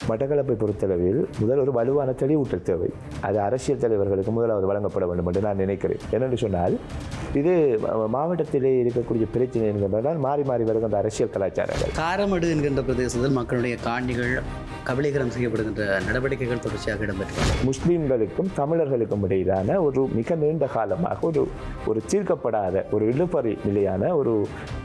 மட்டக்களப்பை பொறுத்தளவில் முதல் ஒரு வலுவான தெளிவூட்டல் தேவை. அது அரசியல் தலைவர்களுக்கு முதலாவது வழங்கப்பட வேண்டும் என்று நான் நினைக்கிறேன். என்னென்று சொன்னால், இது மாவட்டத்திலே இருக்கக்கூடிய பிரச்சனை என்கின்றதால் மாறி மாறி வருகின்ற அரசியல் கலாச்சாரங்கள். காரமடு என்கின்ற பிரதேசத்தில் மக்களுடைய காணிகள் கபலீகரம் செய்யப்படுகின்ற நடவடிக்கைகள் தொடர்ச்சியாக இடம்பெற்றது. முஸ்லீம்களுக்கும் தமிழர்களுக்கும் இடையிலான ஒரு மிக நீண்ட காலமாக ஒரு தீர்க்கப்படாத ஒரு இழுபறி நிலையான ஒரு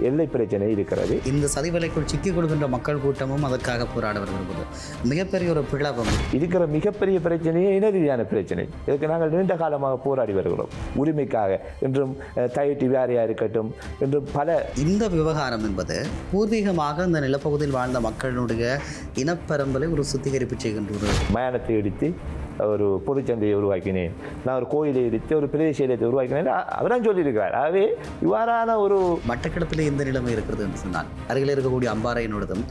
எல்லை பிரச்சனை இருக்கிறது. இந்த சதிவலைக்குள் சிக்கிக் கொள்கின்ற மக்கள் கூட்டமும் அதற்காக போராட வருகிறது. மிகப்பெரிய ஒரு பிளவம் இருக்கிற மிகப்பெரிய பிரச்சனையே இனரீதியான பிரச்சனை. இதுக்கு நாங்கள் நீண்ட காலமாக போராடி வருகிறோம் உரிமைக்காக. இன்றும் தைட்டி வியாரியா இருக்கட்டும், இன்றும் பல. இந்த விவகாரம் என்பது பூர்வீகமாக இந்த நிலப்பகுதியில் வாழ்ந்த மக்களுடைய இனப்பரம்பலை ஒரு சுத்திகரிப்பு செய்கின்றது. மயானத்தை இடித்து ஒரு பொதுச்சந்தையை உருவாக்கினேன், நான் ஒரு கோயிலை இடித்து ஒரு பிரதேச இலத்தை உருவாக்கினேன் அவரான் சொல்லியிருக்கிறார். ஆகவே இவ்வாறான ஒரு மட்டக்களப்பில் இந்த நிலைமை இருக்கிறது என்று சொன்னால் அருகில் இருக்கக்கூடிய அம்பாறையினோடதும்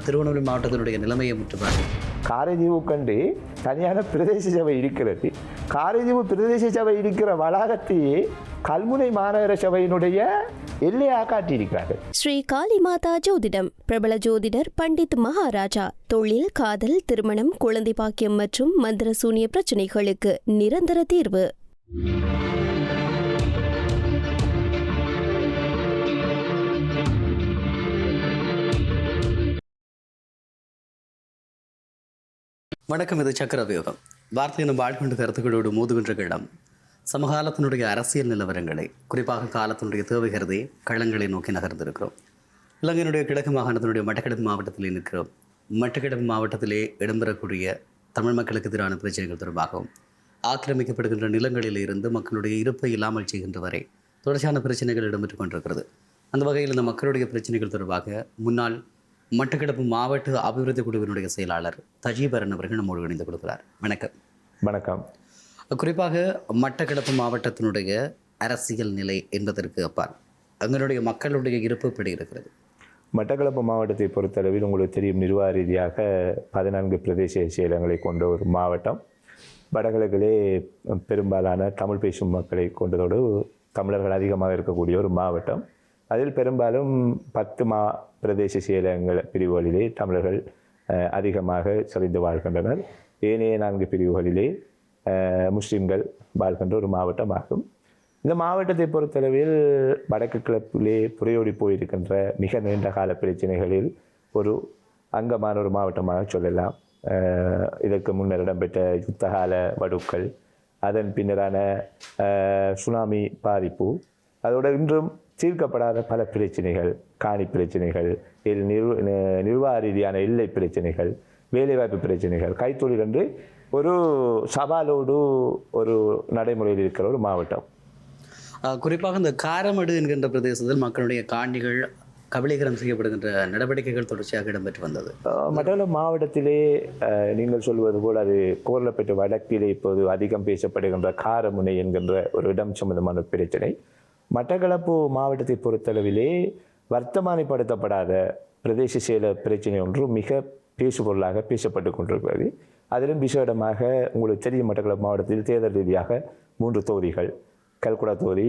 திருவண்ணாமலை மாவட்டத்தினுடைய நிலைமையை முற்றுப்பார்கள். காரைதீவு கண்டு தனியான பிரதேச சபை இருக்கிறது. காரைதீவு பிரதேச சபை இருக்கிற வளாகத்தையே கல்முனை மாநகர சபையினுடைய எல்லையாக காட்டியிருக்கிறார்கள். ஸ்ரீ காளி மாதா ஜோதிடம் பிரபல ஜோதிடர் பண்டித் மகாராஜா. தொழில், காதல், திருமணம், குழந்தை பாக்கியம் மற்றும் மந்திர சூனிய பிரச்சனைகளுக்கு நிரந்தர தீர்வு. வணக்கம், இது சக்கரவியூகம். வார்த்தையினும் வாழ்கின்ற கருத்துக்களோடு மோதுகின்ற இடம் சமகாலத்தினுடைய அரசியல் நிலவரங்களை, குறிப்பாக காலத்தினுடைய தேவை கருதி களங்களை நோக்கி நகர்ந்திருக்கிறோம். இலங்கையினுடைய கிழக்கு மாகாணத்தினுடைய மட்டக்களப்பு மாவட்டத்திலே நிற்கிறோம். மட்டக்களப்பு மாவட்டத்திலே இடம்பெறக்கூடிய தமிழ் மக்களுக்கு எதிரான பிரச்சனைகள் தொடர்பாகவும், ஆக்கிரமிக்கப்படுகின்ற நிலங்களில் இருந்து மக்களுடைய இருப்பை இல்லாமல் செய்கின்ற வரை தொடர்ச்சியான பிரச்சனைகள் இடம்பெற்றுக் கொண்டிருக்கிறது. அந்த வகையில் இந்த மக்களுடைய பிரச்சனைகள் தொடர்பாக முன்னாள் மட்டக்களப்பு மாவட்ட அபிவிருத்தி குழுவினுடைய செயலாளர் தஜீபரன் அவர்கள் நம்மோடு இணைந்து கொடுக்கிறார். வணக்கம். வணக்கம். குறிப்பாக மட்டக்களப்பு மாவட்டத்தினுடைய அரசியல் நிலை என்பதற்கு அப்பால் அதனுடைய மக்களுடைய இருப்பு எப்படி இருக்கிறது? மட்டக்களப்பு மாவட்டத்தை பொறுத்தளவில் உங்களுக்கு தெரியும், நிர்வாக ரீதியாக 14 பிரதேச செயலகங்களை கொண்ட ஒரு மாவட்டம். வடகிழக்கிலே பெரும்பாலான தமிழ் பேசும் மக்களை கொண்டதோடு தமிழர்கள் அதிகமாக இருக்கக்கூடிய ஒரு மாவட்டம். அதில் பெரும்பாலும் 10 பிரதேச செயலகங்கள் பிரிவுகளிலே தமிழர்கள் அதிகமாக செறிந்து வாழ்கின்றனர். ஏனைய 4 பிரிவுகளிலே முஸ்லீம்கள் வாழ்கின்ற ஒரு மாவட்டமாகும். இந்த மாவட்டத்தை பொறுத்தளவில் வடக்கு கிழப்பிலே புரையோடி போயிருக்கின்ற மிக நீண்ட கால பிரச்சனைகளில் ஒரு அங்கமான ஒரு மாவட்டமாக சொல்லலாம். இதற்கு முன்னர் இடம்பெற்ற யுத்தகால வடுக்கள், அதன் பின்னரான சுனாமி பாதிப்பு, அதோடு இன்றும் தீர்க்கப்படாத பல பிரச்சனைகள், காணி பிரச்சனைகள், நிர்வாக ரீதியான எல்லை பிரச்சனைகள், வேலைவாய்ப்பு பிரச்சனைகள், கைத்தொழில் என்று ஒரு சவாலோடு ஒரு நடைமுறையில் இருக்கிற ஒரு மாவட்டம். குறிப்பாக இந்த காரமடு என்கின்ற பிரதேசத்தில் மக்களுடைய காணிகள் கபலீகரம் செய்யப்படுகின்ற நடவடிக்கைகள் தொடர்ச்சியாக இடம்பெற்று வந்தது. மட்டக்களப்பு மாவட்டத்திலே நீங்கள் சொல்வது போல் அது கோர்லப்பேட்டு வடக்கிலே இப்போது அதிகம் பேசப்படுகின்ற காரமுனை என்கின்ற ஒரு இடம் சம்பந்தமான பிரச்சனை. மட்டக்களப்பு மாவட்டத்தை பொறுத்தளவிலே வர்த்தமானிப்படுத்தப்படாத பிரதேச செயல பிரச்சனை ஒன்று மிக பேசுபொருளாக பேசப்பட்டு கொண்டிருக்கிறது. அதிலும் விசேடமாக உங்களுக்கு தெரியும், மட்டக்களப்பு மாவட்டத்தில் தேர்தல் ரீதியாக 3 தொகுதிகள், கல்குடா தொகுதி,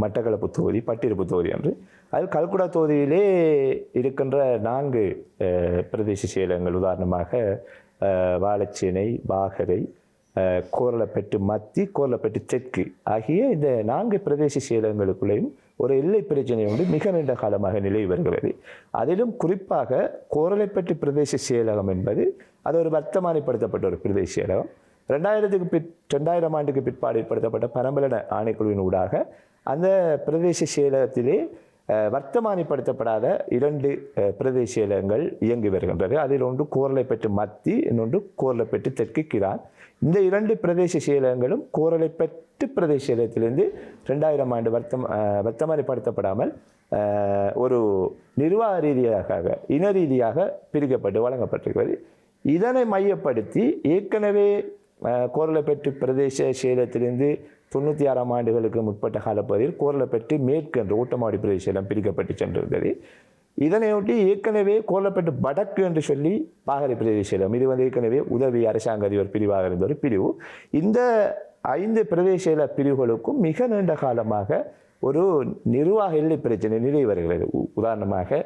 மட்டக்களப்பு தொகுதி, பட்டிருப்பு தொகுதி என்று. அதில் கல்குடா தொகுதியிலே இருக்கின்ற 4 பிரதேச செயலகங்கள், உதாரணமாக வாழைச்சேனை, வாகரை, கோரளப்பட்டு மத்தி, கோரளப்பட்டு தெற்கு ஆகிய இந்த 4 பிரதேச செயலகங்களுக்குள்ளேயும் ஒரு எல்லை பிரச்சனை ஒன்று மிக நீண்ட காலமாக நிலவி வருகிறது. அதிலும் குறிப்பாக கோரளைப்பட்டு பிரதேச செயலகம் என்பது அது ஒரு வர்த்தமானிப்படுத்தப்பட்ட ஒரு பிரதேச செயலகம். 2000 ஆண்டுக்கு பிற்பாடு ஏற்படுத்தப்பட்ட பரம்பலன ஆணைக்குழுவின் ஊடாக அந்த பிரதேச செயலகத்திலே வர்த்தமானிப்படுத்தப்படாத 2 பிரதேச செயலகங்கள் இயங்கி வருகின்றது. அதில் ஒன்று கோரளைப்பட்டு மத்தி, இன்னொன்று கோரளைப்பட்டு தெற்கு கிரான். இந்த 2 பிரதேச செயலகங்களும் கோரளைப்பட்டு பிரதேச செயலகத்திலிருந்து 2000 ஆண்டு வர்த்தமானிப்படுத்தப்படாமல் ஒரு நிர்வாக ரீதியாக, இன ரீதியாக பிரிக்கப்பட்டு வழங்கப்பட்டிருக்கிறது. இதனை மையப்படுத்தி ஏற்கனவே கோரளைப்பட்டு பிரதேச செயலகத்திலிருந்து 96 ஆண்டுகளுக்கு முற்பட்ட காலப்பகுதியில் கோரளைப்பட்டு மேற்கு என்று ஓட்டமாடி பிரதேச செயலம் பிரிக்கப்பட்டு சென்றிருந்தது. இதனையொட்டி ஏற்கனவே கோரளைப்பட்டு வடக்கு என்று சொல்லி பாகரை பிரதேச செயலம், இது ஏற்கனவே உதவி அரசாங்க அதிபர் பிரிவாக இருந்த ஒரு பிரிவு. இந்த 5 பிரதேச செயல பிரிவுகளுக்கும் மிக நீண்ட காலமாக ஒரு நிர்வாக எல்லை பிரச்சனை நிலை வருகிறது. உதாரணமாக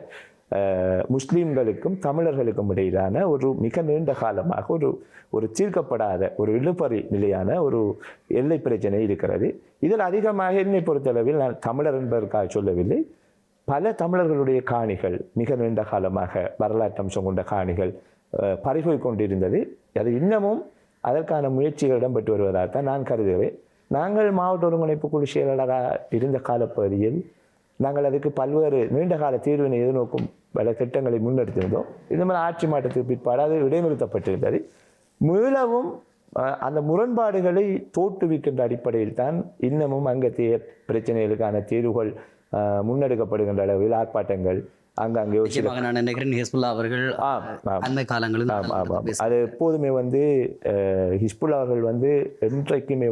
முஸ்லீம்களுக்கும் தமிழர்களுக்கும் இடையிலான ஒரு மிக நீண்ட காலமாக ஒரு தீர்க்கப்படாத ஒரு இழுபறி நிலையான ஒரு எல்லை பிரச்சனை இருக்கிறது. இதில் அதிகமாக என்னை பொறுத்தளவில் நான் தமிழர் என்பதற்காக சொல்லவில்லை, பல தமிழர்களுடைய காணிகள் மிக நீண்ட காலமாக வரலாற்று அம்சம் கொண்ட காணிகள் பறிபோய் கொண்டிருந்தது. அது இன்னமும் அதற்கான முயற்சிகள் இடம்பெற்று வருவதாகத்தான் நான் கருதுகிறேன். நாங்கள் மாவட்ட ஒருங்கிணைப்பு குழு செயலாளராக இருந்த காலப்பகுதியில் நாங்கள் அதுக்கு பல்வேறு நீண்ட கால தீர்வினை எதிர்நோக்கும் பல திட்டங்களை முன்னெடுத்திருந்தோம். இந்த மாதிரி ஆட்சி மாற்றத்துக்கு பிற்பாடு அது இடைநிறுத்தப்பட்டிருந்தது. மீளவும் அந்த முரண்பாடுகளை தோற்றுவிக்கின்ற அடிப்படையில் தான் இன்னமும் அங்கத்திய பிரச்சனைகளுக்கான தீர்வுகள் முன்னெடுக்கப்படுகின்ற அளவில் ஆர்ப்பாட்டங்கள் அங்கங்கே நான் நினைக்கிறேன் ஹிஸ்புல்லா அவர்கள் அண்மை காலங்களில் அது எப்போதுமே ஹிஸ்புல்லா அவர்கள் என்றைக்குமே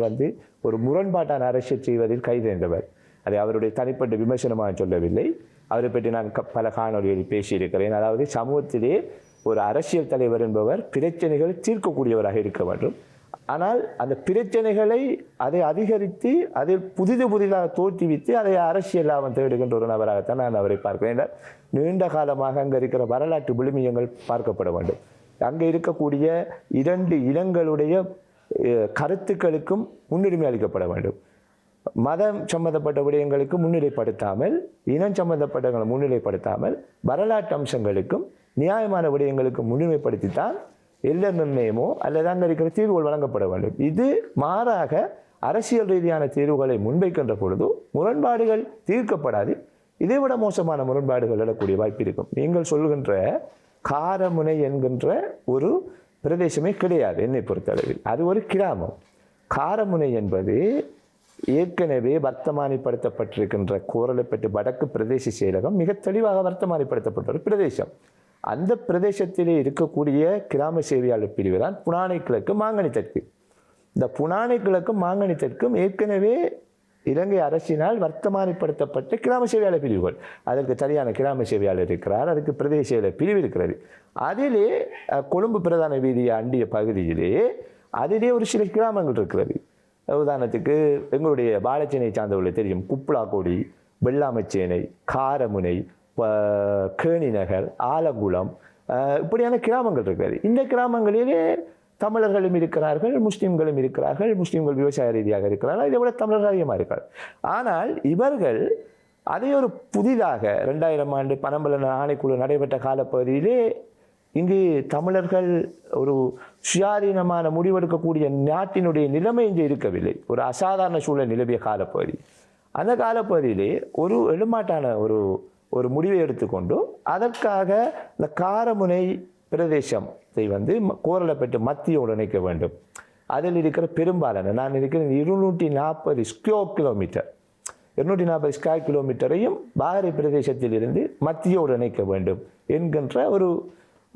ஒரு முரண்பாட்டான அரசியல் செய்வதில் கைதேர்ந்தவர். அதை அவருடைய தனிப்பட்ட விமர்சனமாக சொல்லவில்லை, அவரை பற்றி நான் பல காணொலிகளில் பேசியிருக்கிறேன். அதாவது சமூகத்திலே ஒரு அரசியல் தலைவர் என்பவர் பிரச்சனைகளை தீர்க்கக்கூடியவராக இருக்க வேண்டும். ஆனால் அந்த பிரச்சனைகளை அதை அதிகரித்து அதில் புதிதாக தோற்றுவித்து அதை அரசியல் லாபம் தேடுகின்ற ஒரு நபராகத்தான் நான் அவரை பார்க்கிறேன். நீண்ட காலமாக அங்கே இருக்கிற வரலாற்று விழுமியங்கள் பார்க்கப்பட வேண்டும். அங்கே இருக்கக்கூடிய 2 இனங்களுடைய கருத்துக்களுக்கும் முன்னுரிமை அளிக்கப்பட வேண்டும். மதம் சம்பந்தப்பட்ட விடயங்களுக்கு முன்னிலைப்படுத்தாமல், இனம் சம்பந்தப்பட்ட முன்னிலைப்படுத்தாமல், வரலாற்று அம்சங்களுக்கும் நியாயமான விடயங்களுக்கும் முன்னுரிமைப்படுத்தித்தான் எல்லை நிர்ணயமோ அல்லது அங்கே இருக்கிற தீர்வுகள் வழங்கப்பட வேண்டும். இது மாறாக அரசியல் ரீதியான தீர்வுகளை முன்வைக்கின்ற பொழுது முரண்பாடுகள் தீர்க்கப்படாது, இதைவிட மோசமான முரண்பாடுகள் எழக்கூடிய வாய்ப்பு இருக்கும். நீங்கள் சொல்கின்ற காரமுனை என்கின்ற ஒரு பிரதேசமே கிடையாது என்னை பொறுத்தளவில். அது ஒரு கிராமம். காரமுனை என்பது ஏற்கனவே வர்த்தமானிப்படுத்தப்பட்டிருக்கின்ற கோரளைப்பட்டு வடக்கு பிரதேச செயலகம் மிக தெளிவாக வர்த்தமானிப்படுத்தப்பட்ட ஒரு பிரதேசம். அந்த பிரதேசத்திலே இருக்கக்கூடிய கிராம சேவையாளர் பிரிவு தான் புனானை கிழக்கு மாங்கனி தெற்கு. இந்த புனானை கிழக்கும் மாங்கனி தெற்கும் ஏற்கனவே இலங்கை அரசினால் வர்த்தமானிப்படுத்தப்பட்ட கிராம சேவையாளர் பிரிவுகள். அதற்கு சரியான கிராம சேவையாளர் இருக்கிறார், அதுக்கு பிரதேச செயலர் பிரிவு இருக்கிறது. அதிலே கொழும்பு பிரதான வீதியை அண்டிய பகுதியிலே அதிலே ஒரு சில கிராமங்கள் இருக்கிறது. உதாரணத்துக்கு எங்களுடைய வாழைச்சேனை சார்ந்தவர்களுக்கு தெரியும், குப்ளாக்கோடி, வெள்ளாமச்சேனை, காரமுனை, கேணி நகர், ஆலங்குளம், இப்படியான கிராமங்கள் இருக்கிறது. இந்த கிராமங்களிலே தமிழர்களும் இருக்கிறார்கள், முஸ்லீம்களும் இருக்கிறார்கள், முஸ்லீம்கள் விவசாய ரீதியாக இருக்கிறார்கள், இதை விட தமிழர்கள் அதிகமாக இருக்கிறார். ஆனால் இவர்கள் அதை ஒரு புதிதாக 2000 ஆண்டு பனம்பலன் ஆணைக்குழு நடைபெற்ற காலப்பகுதியிலே இங்கு தமிழர்கள் ஒரு சுயாதீனமான முடிவெடுக்கக்கூடிய நாட்டினுடைய நிலைமை இங்கே இருக்கவில்லை. ஒரு அசாதாரண சூழல் நிலவிய காலப்பகுதி. அந்த காலப்பகுதியிலே ஒரு எழுமாட்டான ஒரு முடிவை எடுத்துக்கொண்டு அதற்காக இந்த காரமுனை பிரதேசத்தை கோரளைப்பட்டு மத்தியோடு இணைக்க வேண்டும். அதில் இருக்கிற பெரும்பாலான நான் இருக்கிற 240 ஸ்கொயர் கிலோமீட்டர் 240 ஸ்கொயர் கிலோமீட்டரையும் பாகரை பிரதேசத்தில் இருந்து மத்தியோடு இணைக்க வேண்டும் என்கின்ற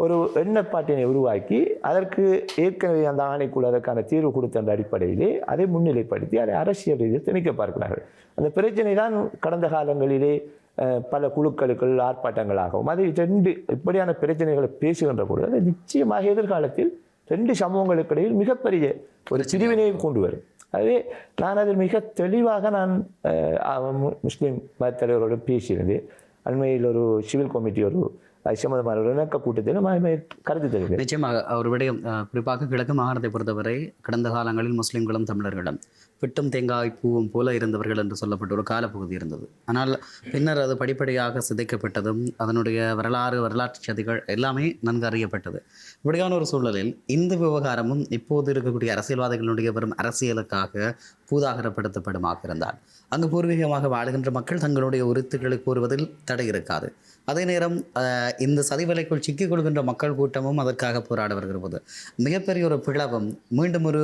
ஒரு எண்ணப்பாட்டினை உருவாக்கி அதற்கு ஏற்கனவே அந்த ஆணைக்குழு அதற்கான தீர்வு கொடுத்த அந்த அடிப்படையிலே அதை முன்னிலைப்படுத்தி அதை அரசியல் ரீதியில் திணிக்க பார்க்கிறார்கள். அந்த பிரச்சனை தான் கடந்த காலங்களிலே பல குழுக்களுக்கு ஆர்ப்பாட்டங்களாகவும் அது 2 இப்படியான பிரச்சனைகளை பேசுகின்ற பொழுது அது நிச்சயமாக எதிர்காலத்தில் 2 சமூகங்களுக்கு இடையில் மிகப்பெரிய ஒரு பிரிவினையை கொண்டு வரும். அதுவே நான் அதில் மிக தெளிவாக நான் முஸ்லீம் மத தலைவரோடு பேசியிருந்தேன். அண்மையில் ஒரு சிவில் கமிட்டி ஒரு சம்பந்தமான ஒரு இணக்க கூட்டத்தில் கருத்து தெரிவித்தேன். நிச்சயமாக ஒரு விடயம், குறிப்பாக கிழக்கு மாகாணத்தை பொறுத்தவரை கடந்த காலங்களில் முஸ்லிம்களும் தமிழர்களும் பிட்டும் தேங்காய் பூவும் போல இருந்தவர்கள் என்று சொல்லப்பட்ட ஒரு காலப்பகுதி இருந்தது. ஆனால் பின்னர் அது படிப்படியாக சிதைக்கப்பட்டதும் அதனுடைய வரலாற்று சதிகள் எல்லாமே நன்கு அறியப்பட்டது. இப்படியான ஒரு சூழலில் இந்த விவகாரமும் இப்போது இருக்கக்கூடிய அரசியல்வாதிகளுடைய வரும் அரசியலுக்காக பூதாகரப்படுத்தப்படுமாக இருந்தால் அங்கு பூர்வீகமாக வாழுகின்ற மக்கள் தங்களுடைய உரித்துக்களை கூறுவதில் தடை இருக்காது. அதே நேரம் இந்த சதிவலைக்குள் சிக்கிக் கொள்கின்ற மக்கள் கூட்டமும் அதற்காக போராட வருகிற போது மிகப்பெரிய ஒரு பிளவும் மீண்டும் ஒரு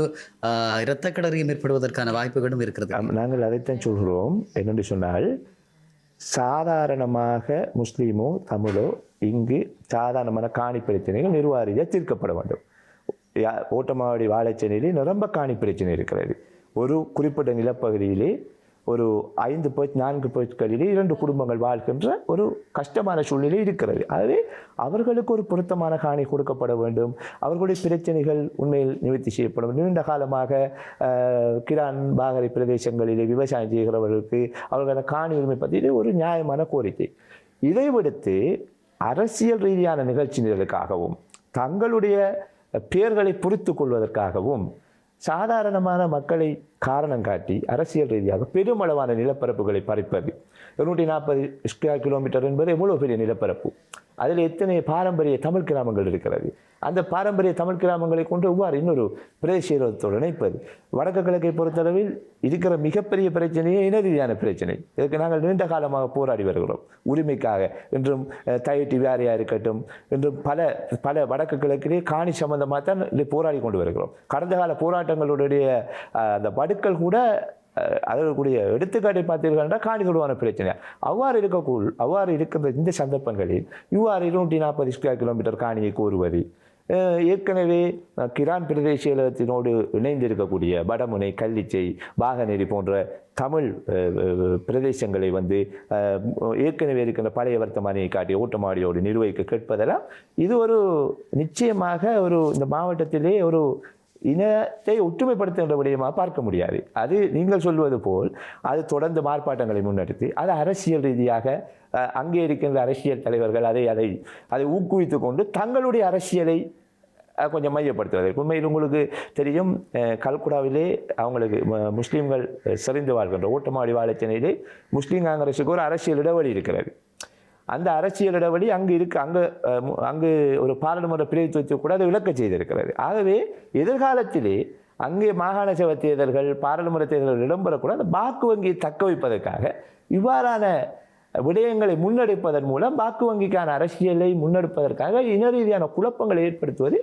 இரத்தக்கடறியும் ஏற்படுவதற்கான வாய்ப்புகளும் இருக்கிறது. நாங்கள் அதைத்தான் சொல்கிறோம். என்னென்று சொன்னால் சாதாரணமாக முஸ்லீமோ தமிழோ இங்கு சாதாரணமான காணி பிரச்சனைகள் நிர்வாகியாக தீர்க்கப்பட வேண்டும். ஓட்டமாவடி வாழைச்சேனையிலே நிரம்ப காணி பிரச்சனை இருக்கிறது. ஒரு குறிப்பிட்ட நிலப்பகுதியிலே ஒரு 5 பேர் 4 பேர்களிலே 2 குடும்பங்கள் வாழ்கின்ற ஒரு கஷ்டமான சூழ்நிலை இருக்கிறது. ஆகவே அவர்களுக்கு ஒரு பொருத்தமான காணி கொடுக்கப்பட வேண்டும். அவர்களுடைய பிரச்சனைகள் உண்மையில் நிவர்த்தி செய்யப்படும். நீண்ட காலமாக கிரான் பாகரை பிரதேசங்களிலே விவசாயம் செய்கிறவர்களுக்கு அவர்களான காணி உரிமை பற்றி ஒரு நியாயமான கோரிக்கை. இதை விடுத்து அரசியல் ரீதியான நிகழ்ச்சிகளுக்காகவும் தங்களுடைய பெயர்களை பொறித்து கொள்வதற்காகவும் சாதாரணமான மக்களை காரணம் காட்டி அரசியல் ரீதியாக பெருமளவான நிலப்பரப்புகளை பறிப்பது. 240 ஸ்கொயர் கிலோமீட்டர் என்பது எவ்வளவு பெரிய நிலப்பரப்பு. அதில் எத்தனை பாரம்பரிய தமிழ் கிராமங்கள் இருக்கிறது. அந்த பாரம்பரிய தமிழ் கிராமங்களை கொண்டு எவ்வாறு இன்னொரு பிரதேசத்தோடு இணைப்பது. வடக்கு கிழக்கை பொறுத்தளவில் இருக்கிற மிகப்பெரிய பிரச்சனையே இன ரீதியான பிரச்சனை. இதற்கு நாங்கள் நீண்ட காலமாக போராடி வருகிறோம் உரிமைக்காக. இன்றும் தைட்டி வியாரியாக இருக்கட்டும், இன்றும் பல வடக்கு கிழக்கிலே காணி சம்பந்தமாக தான் போராடி கொண்டு வருகிறோம். கடந்த கால போராட்டங்களுடைய அந்த வடுக்கள் கூட அதற்குரிய எடுத்துக்காட்டை பார்த்தீர்கள் என்றால் காணி தொடர்பான பிரச்சனை. அவ்வாறு இருக்கின்ற இந்த சந்தர்ப்பங்களில் இவ்வாறு 240 ஸ்கொயர் கிலோமீட்டர் காணியை கோருவது, ஏற்கனவே கிரான் பிரதேசத்தினோடு இணைந்திருக்கக்கூடிய வடமுனை, கள்ளிச்சை, வாகனேரி போன்ற தமிழ் பிரதேசங்களை ஏற்கனவே இருக்கின்ற பழைய வர்த்தமானியை காட்டி ஓட்டமாடியோடு நிர்வகிக்க கேட்பதெல்லாம் இது ஒரு நிச்சயமாக இந்த மாவட்டத்திலே ஒரு இனத்தை ஒற்றுமைப்படுத்துகின்ற விடயமாக பார்க்க முடியாது. அது நீங்கள் சொல்வது போல் அது தொடர்ந்து ஆர்ப்பாட்டங்களை முன்னெடுத்து அது அரசியல் ரீதியாக அங்கே இருக்கின்ற அரசியல் தலைவர்கள் அதை ஊக்குவித்து கொண்டு தங்களுடைய அரசியலை கொஞ்சம் மையப்படுத்துவது. உண்மையில் உங்களுக்கு தெரியும், கல்குடாவிலே அவங்களுக்கு முஸ்லீம்கள் செறிந்து வாழ்கின்ற ஓட்டமாடி வாழைச்சனையிலே முஸ்லீம் காங்கிரஸுக்கு ஒரு அரசியல் இடைவெளி இருக்கிறது. அந்த அரசியல் இடைவெளி அங்கு ஒரு பாராளுமன்ற பிரதித்துவத்தை கூட அதை விளக்க செய்திருக்கிறது. ஆகவே எதிர்காலத்திலே அங்கே மாகாண சபை தேர்தல்கள், பாராளுமன்ற தேர்தல்கள் இடம்பெறக்கூட அந்த வாக்கு வங்கியை தக்க வைப்பதற்காக இவ்வாறான விடயங்களை முன்னெடுப்பதன் மூலம் வாக்கு வங்கிக்கான அரசியலை முன்னெடுப்பதற்காக இன ரீதியான குழப்பங்களை ஏற்படுத்துவது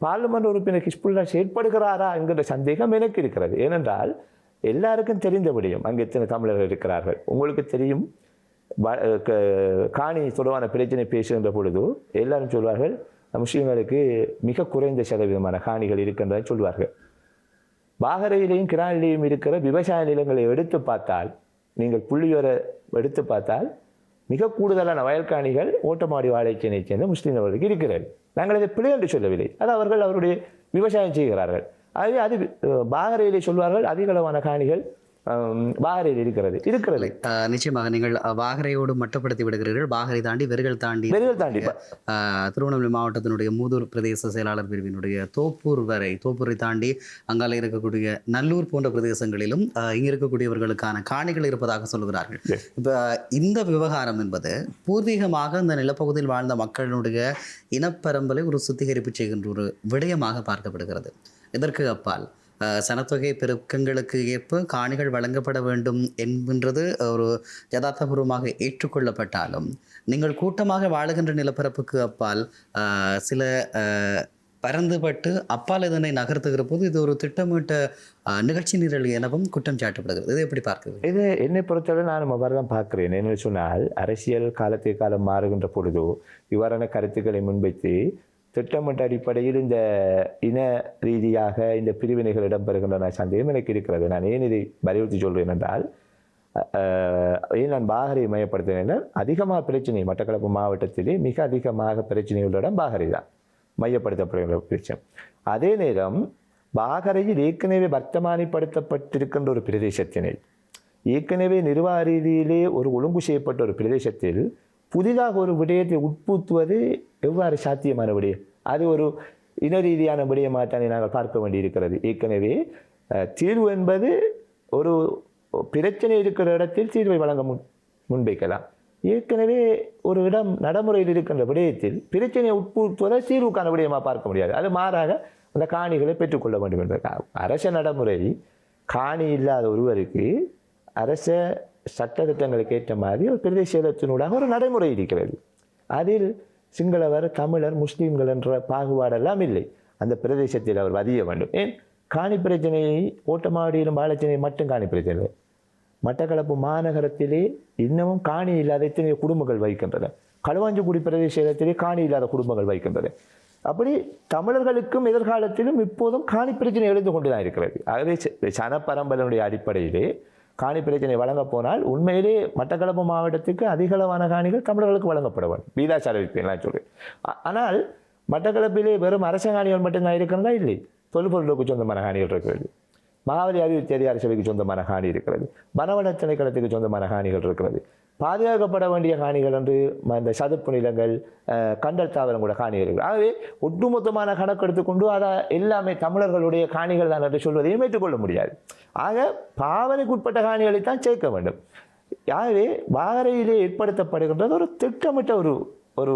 பாராளுமன்ற உறுப்பினர் ஹிஸ்புல்லா செயற்படுகிறாரா என்கிற சந்தேகம் எனக்கு இருக்கிறது. ஏனென்றால் எல்லாருக்கும் தெரிந்த விடயம் அங்கே எத்தனை தமிழர்கள் இருக்கிறார்கள். உங்களுக்கு தெரியும், காணி தொடர்பான பிரச்சனை பேசுகின்ற பொழுது எல்லாரும் சொல்வார்கள் முஸ்லீம்களுக்கு மிக குறைந்த சதவீதமான காணிகள் இருக்கின்றதை சொல்வார்கள். பாகரையிலேயும் கிரானிலேயும் இருக்கிற விவசாய நிலங்களை எடுத்து பார்த்தால், நீங்கள் புள்ளியோர எடுத்து பார்த்தால் மிக கூடுதலான வயல்காணிகள் ஓட்டமாடி வாழைச்சேனை சேர்ந்த முஸ்லீம்களுக்கு இருக்கிறது. நாங்கள் அதை பிழை என்று சொல்லவில்லை, அது அவருடைய விவசாயம் செய்கிறார்கள். ஆகவே அது பாகரையிலே சொல்வார்கள் அதிகளவான காணிகள் வாகரையில் இருக்கிறது. நிச்சயமாக நீங்கள் வாகரையோடு மட்டுப்படுத்தி விடுகிறீர்கள். வாகரை தாண்டி வெறுகள் தாண்டி திருவண்ணாமலை மாவட்டத்தினுடைய மூதூர் பிரதேச செயலாளர் பிரிவினுடைய தோப்பூரை தாண்டி அங்கால இருக்கக்கூடிய நல்லூர் போன்ற பிரதேசங்களிலும் இங்கே இருக்கக்கூடியவர்களுக்கான காணிகள் இருப்பதாக சொல்லுகிறார்கள். இப்போ இந்த விவகாரம் என்பது பூர்வீகமாக இந்த நிலப்பகுதியில் வாழ்ந்த மக்களுடைய இனப்பரம்பலை ஒரு சுத்திகரிப்பு செய்கின்ற ஒரு விடயமாக பார்க்கப்படுகிறது. இதற்கு அப்பால் சனத்தொகை பெருக்கங்களுக்கு ஏற்ப காணிகள் வழங்கப்பட வேண்டும் என்கின்றது ஒரு யதார்த்தபூர்வமாக ஏற்றுக்கொள்ளப்பட்டாலும், நீங்கள் கூட்டமாக வாழுகின்ற நிலப்பரப்புக்கு அப்பால் சில பரந்துபட்டு அப்பால் இதனை நகர்த்துகிற போது இது ஒரு திட்டமிட்ட நிகழ்ச்சி நிரல் எனவும் குற்றம் சாட்டப்படுகிறது. இது எப்படி பார்க்குது? இது என்னை பொறுத்தவரை நான் அவ்வாறு தான் பார்க்கிறேன். என்ன சொன்னால், அரசியல் காலத்துக்கு காலம் மாறுகின்ற பொழுதோ இவ்வாறான கருத்துக்களை முன்வைத்து திட்டமிட்ட அடிப்படையில் இந்த இன ரீதியாக இந்த பிரிவினைகள் இடம்பெறுகின்றன சந்தேகம் எனக்கு இருக்கிறது. நான் ஏன் இதை வலியுறுத்தி சொல்கிறேன் என்றால், நான் பாகரை மையப்படுத்தினேன். அதிகமாக பிரச்சனை மட்டக்களப்பு மாவட்டத்திலே மிக அதிகமாக பிரச்சனையுள்ள இடம் பாகரை தான், மையப்படுத்தப்படுகின்ற பிரச்சனை. அதே நேரம் பாகரையில் ஏற்கனவே வர்த்தமானிப்படுத்தப்பட்டிருக்கின்ற ஒரு பிரதேசத்தினை, ஏற்கனவே நிர்வாக ரீதியிலே ஒரு ஒழுங்கு செய்யப்பட்ட ஒரு பிரதேசத்தில் புதிதாக ஒரு விடயத்தை உட்புத்துவது எவ்வாறு சாத்தியமான விடயம்? அது ஒரு இன ரீதியான விடயமாகத்தானே நாங்கள் பார்க்க வேண்டியிருக்கிறது. ஏற்கனவே தீர்வு என்பது ஒரு பிரச்சனை இருக்கிற இடத்தில் தீர்வை வழங்க முன்வைக்கலாம். ஏற்கனவே ஒரு இடம் நடைமுறையில் இருக்கின்ற விடயத்தில் பிரச்சனையை உட்புத்துவதை தீர்வுக்கான விடயமாக பார்க்க முடியாது. அது மாறாக அந்த காணிகளை பெற்றுக்கொள்ள வேண்டும் என்பதற்காக அரச நடைமுறை காணி இல்லாத ஒருவருக்கு அரச சட்டத்திட்டங்களுக்கு ஏற்ற மாதிரி ஒரு பிரதேசத்தினூடாக ஒரு நடைமுறை இருக்கிறது. அதில் சிங்களவர், தமிழர், முஸ்லீம்கள் என்ற பாகுபாடெல்லாம் இல்லை. அந்த பிரதேசத்தில் அவர் வதிய வேண்டும். ஏன் காணி பிரச்சனையை ஓட்டமாடியிலும் வாழைச்சேனை மட்டும் காணி பிரச்சனை, மட்டக்களப்பு மாநகரத்திலே இன்னமும் காணி இல்லாத எத்தனையோ குடும்பங்கள் வைக்கின்றன. களுவாஞ்சிக்குடி பிரதேசத்திலே காணி இல்லாத குடும்பங்கள் வைக்கின்றன. அப்படி தமிழர்களுக்கும் எதிர்காலத்திலும் இப்போதும் காணி பிரச்சனை எழுந்து கொண்டு தான் இருக்கிறது. ஆகவே சனப்பரம்பலனுடைய அடிப்படையிலே காணி பிரச்சனை வழங்க போனால் உண்மையிலே மட்டக்களப்பு மாவட்டத்துக்கு அதிகளவான காணிகள் தமிழர்களுக்கு வழங்கப்பட வேண்டும். வீதாச்சார வைப்பேன் சொல்றேன். ஆனால் மட்டக்களப்பிலே வெறும் அரச காணிகள் மட்டும்தான் இருக்கிறதா? இல்லை, தொல்பொருளுக்கு சொந்தமான காணிகள் இருக்கிறது. மகாவலி அபிவிருத்தி அதிகார சபைக்கு சொந்தமான காணி இருக்கிறது, வனவள திணைக்களத்துக்கு சொந்தமான காணிகள் இருக்கிறது, பாதுகாக்கப்பட வேண்டிய காணிகள் என்று இந்த சதுப்பு நிலங்கள், கண்டல் தாவரம் கூட காணிகள் இருக்குது. ஆகவே ஒட்டுமொத்தமான கணக்கு எடுத்துக்கொண்டு அதை எல்லாமே தமிழர்களுடைய காணிகள் தான் என்று சொல்வதையும் ஏற்றுக்கொள்ள முடியாது. ஆக பாவனைக்குட்பட்ட காணிகளைத்தான் சேர்க்க வேண்டும். ஆகவே வாகரையிலே ஏற்படுத்தப்படுகின்றது ஒரு திட்டமிட்ட ஒரு ஒரு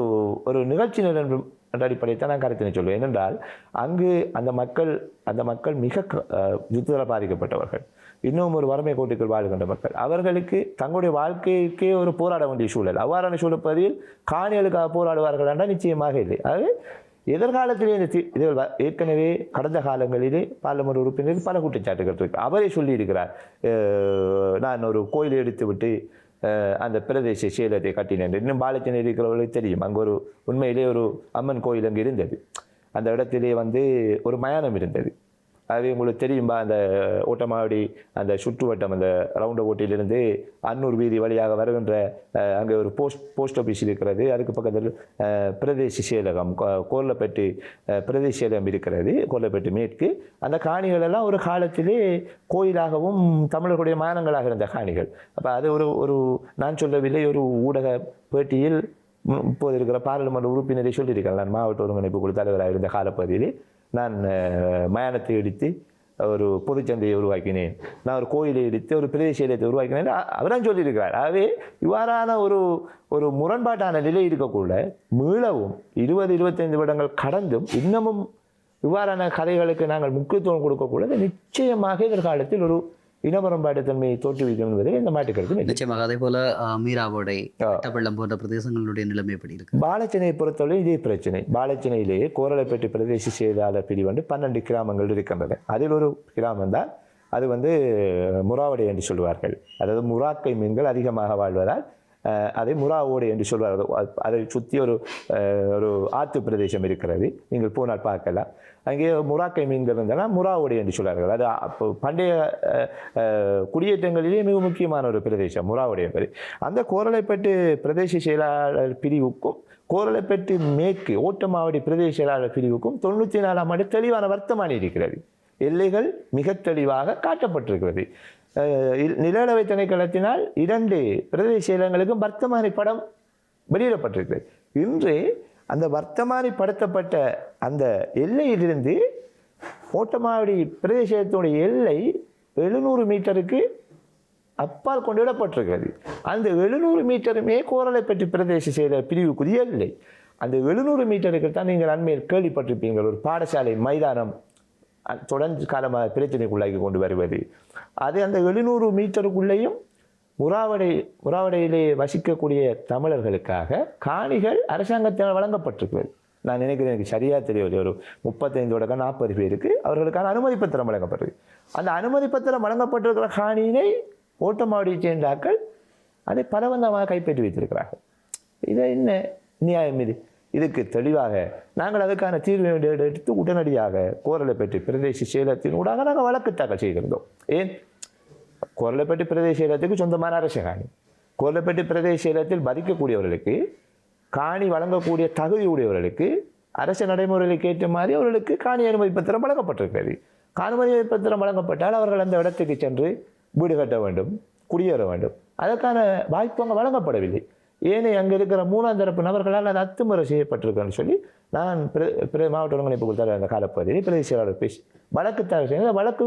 ஒரு நிகழ்ச்சி நிலம் என்ற அடிப்படையை தான் நான் கருத்தினை சொல்வேன். ஏனென்றால் அங்கு அந்த மக்கள் மிக யுத்தத்தால் பாதிக்கப்பட்டவர்கள், இன்னும் ஒரு வறுமை கோட்டுக்குள் வாழ்கின்ற மக்கள், அவர்களுக்கு தங்களுடைய வாழ்க்கைக்கே ஒரு போராட வேண்டிய சூழல். அவ்வாறான சூழற்பகுதியில் காணிகளுக்காக போராடுவார்கள் என்றால் நிச்சயமாக இல்லை. ஆகவே எதிர்காலத்திலே இந்த இதுகள் ஏற்கனவே கடந்த காலங்களிலே பார்லமெண்ட் உறுப்பினர் பல குற்றச்சாட்டுகள் இருக்கு. அவரே சொல்லியிருக்கிறார், நான் ஒரு கோயிலை எடுத்துவிட்டு அந்த பிரதேச சேலத்தை கட்டினேன். இன்னும் பாலச்சனை இருக்கிறவர்களுக்கு தெரியும், அங்கே ஒரு உண்மையிலே ஒரு அம்மன் கோயில் அங்கே இருந்தது. அந்த இடத்திலே ஒரு மயானம் இருந்தது. அது உங்களுக்கு தெரியும்பா, அந்த ஓட்டமாவடி அந்த சுற்றுவட்டம் அந்த ரவுண்ட ஓட்டிலிருந்து அன்னூர் வீதி வழியாக வருகின்ற அங்கே ஒரு போஸ்ட் ஆஃபீஸ் இருக்கிறது. அதுக்கு பக்கத்தில் பிரதேச செயலகம் கோர்லப்பேட்டு பிரதேச செயலகம் இருக்கிறது, கோர்லப்பேட்டு மேற்கு. அந்த காணிகள் எல்லாம் ஒரு காலத்திலே கோயிலாகவும் தமிழர்களுடைய மானங்களாக இருந்த காணிகள். அப்போ அது ஒரு நான் சொல்லவில்லை, ஒரு ஊடக பேட்டியில் இப்போது இருக்கிற பாராளுமன்ற உறுப்பினரை சொல்லியிருக்கிறேன். நான் மாவட்ட ஒருங்கிணைப்பு குழு தலைவராக இருந்த காலப்பகுதியில் நான் மயானத்தை இடித்து ஒரு பொதுச்சந்தையை உருவாக்கினேன், நான் ஒரு கோயிலை இடித்து ஒரு பிரதேசத்தை உருவாக்கினேன் அவர்தான் சொல்லியிருக்கிறார். ஆகவே இவ்வாறான ஒரு முரண்பாட்டான நிலை இருக்கக்குள்ள மீளவும் 20-25 வருடங்கள் கடந்தும் இன்னமும் இவ்வாறான கதைகளுக்கு நாங்கள் முக்கியத்துவம் கொடுக்கக்கூடாது. நிச்சயமாக எதிர்காலத்தில் ஒரு இனமுரண்பாட்டு தன்மையை தோற்றுவிக்கும் என்பதை இந்த மாட்டுக்கிறது நிச்சயமாக. அதே போல மீராவோடை, வெள்ளம் போன்ற பிரதேசங்களுடைய நிலைமை எப்படி இருக்கு? பாலச்சனையை பொறுத்தவரை இதே பிரச்சனை. பாலச்சனையிலேயே கோரளைப்பேட்டு பிரதேச செயலாளர் பிரிவு 12 கிராமங்கள் இருக்கின்றன. அதில் ஒரு கிராமம் தான் அது முறாவடை என்று சொல்வார்கள். அதாவது முறாக்கை மீன்கள் அதிகமாக வாழ்வதால் அதை முறாவோடை என்று சொல்வார்கள். அதை சுற்றி ஒரு ஆற்று பிரதேசம் இருக்கிறது, நீங்கள் போனால் பார்க்கலாம். அங்கே முறாக்கை மீன்கள் இருந்தால் முறாவோடை என்று சொல்வார்கள். அது பண்டைய குடியேற்றங்களிலே மிக முக்கியமான ஒரு பிரதேசம் முறாவோடை என்பது. அந்த கோரளைப்பேட்டு பிரதேச செயலாளர் பிரிவுக்கும் கோரளைப்பேட்டு மேற்கு ஓட்டமாவடி பிரதேச செயலாளர் பிரிவுக்கும் 94ஆம் ஆண்டு தெளிவான வர்த்தமானி இருக்கிறது. எல்லைகள் மிக தெளிவாக காட்டப்பட்டிருக்கிறது. நிலநடுவை திணைக்களத்தினால் 2 பிரதேச செயலகங்களுக்கும் வர்த்தமானி படம் வெளியிடப்பட்டிருக்கிறது. இன்று அந்த வர்த்தமானி படுத்தப்பட்ட அந்த எல்லையிலிருந்து ஓட்டமாவடி பிரதேசத்தினுடைய எல்லை 700 மீட்டருக்கு அப்பால் கொண்டு விடப்பட்டிருக்கிறது. அந்த 700 மீட்டருமே கோரளைப்பேட்டு பிரதேச செயலர் பிரிவுக்குரிய எல்லை. அந்த 700 மீட்டருக்கு தான் நீங்கள் அண்மையில் கேள்விப்பட்டிருப்பீங்கள், ஒரு பாடசாலை மைதானம் தொடர்ந்து காலமாக பிரச்சனைக்குள்ளாக்கி கொண்டு வருவது. அது அந்த 700 மீட்டருக்குள்ளேயும் முறாவடையிலே வசிக்கக்கூடிய தமிழர்களுக்காக காணிகள் அரசாங்கத்தால் வழங்கப்பட்டிருக்கிறது. நான் நினைக்கிறேன், எனக்கு சரியாக தெரியவில்லை, ஒரு 35-40 பேருக்கு அவர்களுக்கான அனுமதி பத்திரம் வழங்கப்பட்டது. அந்த அனுமதி பத்திரம் வழங்கப்பட்டிருக்கிற காணியினை ஓட்டமாவடியை சேர்ந்தாக்கள் அதை பலவந்தமாக கைப்பற்றி வைத்திருக்கிறார்கள். இதை என்ன நியாயம் இது? இதுக்கு தெளிவாக நாங்கள் அதுக்கான தீர்வு எடுத்து உடனடியாக கோரளைப்பேட்டு பிரதேச செயலகத்தின் ஊடாக நாங்கள் வழக்கு தாக்கல் செய்திருந்தோம். ஏன்? கோரளைப்பேட்டு பிரதேச செயலகத்துக்கு சொந்தமான அரச காணி, கோரளைப்பேட்டு பிரதேச செயலகத்தில் பதிக்கக்கூடியவர்களுக்கு காணி வழங்கக்கூடிய தகுதி உடையவர்களுக்கு அரச நடைமுறைகளுக்கு ஏற்ற மாதிரி அவர்களுக்கு காணி அனுமதி பத்திரம் வழங்கப்பட்டிருக்கிறது. அனுமதி பத்திரம் வழங்கப்பட்டால் அவர்கள் அந்த இடத்துக்கு சென்று வீடு கட்ட வேண்டும், குடியேற வேண்டும். அதற்கான வாய்ப்பு அங்கே வழங்கப்படவில்லை. ஏனே அங்கே இருக்கிற 3ஆம் தரப்பு நபர்களால் அது அத்துமுறை செய்யப்பட்டிருக்குன்னு சொல்லி நான் மாவட்ட ஒருங்கிணைப்பு கொடுத்தாரு அந்த காலப்பகுதியில் பிரதேச செயலாளர் பேசி வழக்கு தாக்கல் செய்ய வழக்கு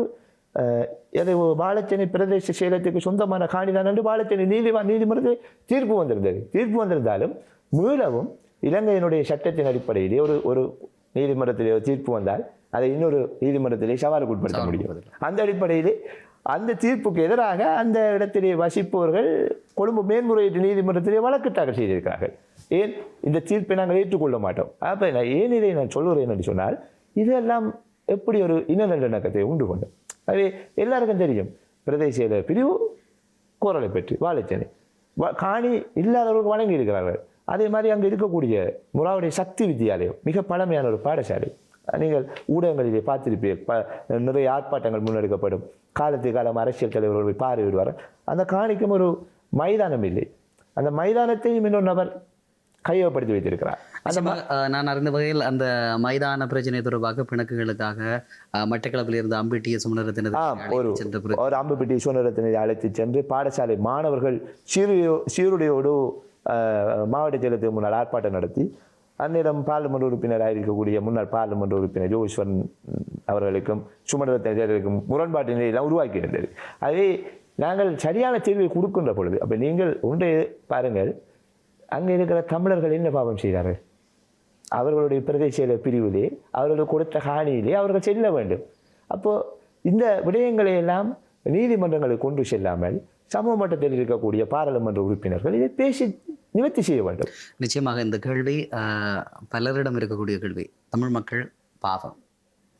எதை பாலச்சனை பிரதேச செயலகத்துக்கு சொந்தமான காணிதான் என்று பாலச்சனை நீதிமன்றத்தில் தீர்ப்பு வந்திருந்தது. தீர்ப்பு வந்திருந்தாலும் மீளவும் இலங்கையினுடைய சட்டத்தின் அடிப்படையிலே ஒரு நீதிமன்றத்திலே தீர்ப்பு வந்தால் அதை இன்னொரு நீதிமன்றத்திலே சவாலுக்கு உட்படுத்த முடியும். அந்த அடிப்படையிலே அந்த தீர்ப்புக்கு எதிராக அந்த இடத்திலே வசிப்பவர்கள் கொழும்பு மேன்முறையீட்டு நீதிமன்றத்திலே வழக்கு தாக்கல் செய்திருக்கிறார்கள். ஏன் இந்த தீர்ப்பை நாங்கள் ஏற்றுக்கொள்ள மாட்டோம். அப்போ ஏன் இதை நான் சொல்லுறேன் என்று சொன்னால், இதெல்லாம் எப்படி ஒரு இன நல்லிணக்கத்தை உண்டு கொண்டோம். அது எல்லாருக்கும் தெரியும். பிரதேச பிரிவு கோரளைப்பேட்டு வாழைச்சேனை காணி இல்லாதவர்களுக்கு வழங்கி இருக்கிறார்கள். அதே மாதிரி அங்கே இருக்கக்கூடிய முறாவுடைய சக்தி வித்தியாலயம் மிக பழமையான ஒரு பாடசாலை. நீங்கள் ஊடகங்களிலே பார்த்திருப்பீர்கள், நிறைய ஆர்ப்பாட்டங்கள் முன்னெடுக்கப்படும். காலத்துக்கு காலம் அரசியல் தலைவர்கள் பார்வையிடுவார். அந்த காணிக்கும் ஒரு மைதானம் இல்லை. அந்த மைதானத்தையும் இன்னொரு நபர் கையகப்படுத்தி வைத்திருக்கிறார். நான் அறிந்த வகையில் அந்த மைதான பிரச்சனை தொடர்பாக பிணக்குகளுக்காக மட்டக்களப்பில் இருந்து அம்பிட்டிய சுமணரத்தினர் ஒரு அம்பிட்டி சுமணரத்தினரை அழைத்து சென்று பாடசாலை மாணவர்கள் சீருடையோடு மாவட்ட செயலகத்துக்கு முன்னால் ஆர்ப்பாட்டம் நடத்தி அந்நிடம் பார்லிமெண்ட் உறுப்பினராக இருக்கக்கூடிய முன்னாள் பார்லிமெண்ட் உறுப்பினர் ஜோஸ்வரன் அவர்களுக்கும் சுமணரத்தினருக்கும் முரண்பாட்டு நிலையெல்லாம் உருவாக்கி இருந்தது. அதே நாங்கள் சரியான தீர்வை கொடுக்கின்ற பொழுது அப்போ நீங்கள் ஒன்றை பாருங்கள், அங்கே இருக்கிற தமிழர்கள் என்ன பாவம் செய்தார்கள்? அவர்களுடைய பிரதேச பிரிவிலே அவர்களுக்கு கொடுத்த காணியிலே அவர்கள் செல்ல வேண்டும். அப்போது இந்த விடயங்களை எல்லாம் நீதிமன்றங்களுக்கு கொண்டு செல்லாமல் சமூக மட்டத்தில் இருக்கக்கூடிய பாராளுமன்ற உறுப்பினர்கள் இதை பேசி நிவர்த்தி செய்ய வேண்டும். நிச்சயமாக இந்த கேள்வி பலரிடம் இருக்கக்கூடிய கேள்வி. தமிழ் மக்கள் பாவம்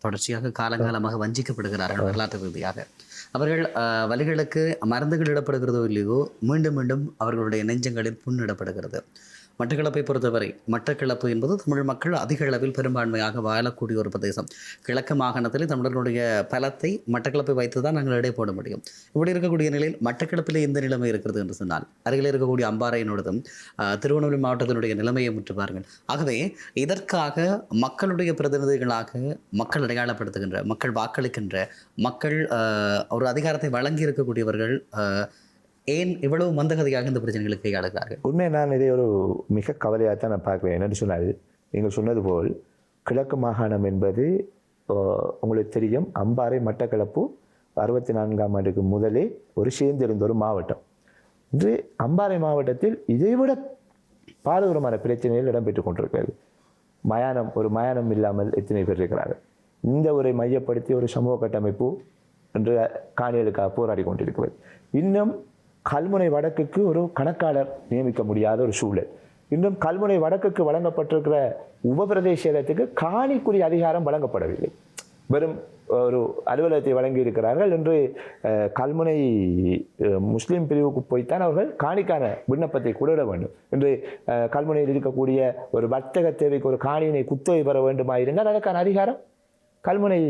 தொடர்ச்சியாக காலங்காலமாக வஞ்சிக்கப்படுகிறார்கள். வரலாற்று ரீதியாக அவர்கள் வலிகளுக்கு மருந்துகள் இடப்படுகிறதோ இல்லையோ மீண்டும் மீண்டும் அவர்களுடைய நெஞ்சங்களில் புண்ணிடப்படுகிறது. மட்டக்களப்பை பொறுத்தவரை மட்டக்களப்பு என்பது தமிழ் மக்கள் அதிக அளவில் பெரும்பான்மையாக வாழக்கூடிய ஒரு பிரதேசம். கிழக்கு மாகாணத்தில் தமிழர்களுடைய பலத்தை மட்டக்களப்பை வைத்து தான் நாங்கள் இடை போட முடியும். இப்படி இருக்கக்கூடிய நிலையில் மட்டக்களப்பிலே எந்த நிலைமை இருக்கிறது என்று சொன்னால் அருகில் இருக்கக்கூடிய அம்பாறையினோடதும் திருவண்ணாமலை மாவட்டத்தினுடைய நிலைமையை முற்று பாருங்கள். ஆகவே இதற்காக மக்களுடைய பிரதிநிதிகளாக மக்கள் அடையாளப்படுத்துகின்ற, மக்கள் வாக்களிக்கின்ற, மக்கள் ஒரு அதிகாரத்தை வழங்கி இருக்கக்கூடியவர்கள் ஏன் இவ்வளவு மந்தகதியாக இந்த பிரச்சனைகளுக்கு கையாளுகிறார்கள்? உண்மை நான் இதை ஒரு மிக கவலையாக தான் நான் பார்க்குறேன். என்னென்னு சொன்னால், நீங்கள் சொன்னது போல் கிழக்கு மாகாணம் என்பது உங்களுக்கு தெரியும், அம்பாறை மட்டக்களப்பு 64ஆம் ஆண்டுக்கு முதலே ஒரு சேர்ந்திருந்த ஒரு மாவட்டம். இன்று அம்பாறை மாவட்டத்தில் இதைவிட பாரதூரமான பிரச்சனைகள் இடம்பெற்றுக் கொண்டிருக்கிறது. ஒரு மயானம் இல்லாமல் எத்தனை பேர் இருக்கிறார்கள். இந்த உரை மையப்படுத்தி ஒரு சமூக கட்டமைப்பு என்று காணிகளுக்காக போராடி கொண்டிருக்கிறது. இன்னும் கல்முனை வடக்குக்கு ஒரு கணக்காளர் நியமிக்க முடியாத ஒரு சூழல். இன்னும் கல்முனை வடக்குக்கு வழங்கப்பட்டிருக்கிற உபபிரதேசத்துக்கு காணிக்குரிய அதிகாரம் வழங்கப்படவில்லை. வெறும் ஒரு அலுவலகத்தை வழங்கி இருக்கிறார்கள். என்று கல்முனை முஸ்லீம் பிரிவுக்கு போய்த்தான் அவர்கள் காணிக்கான விண்ணப்பத்தை கொடுட வேண்டும். என்று கல்முனையில் இருக்கக்கூடிய ஒரு வர்த்தக தேவைக்கு ஒரு காணியினை குத்தகை பெற வேண்டுமாயிருந்தால் அதற்கான அதிகாரம் கல்முனை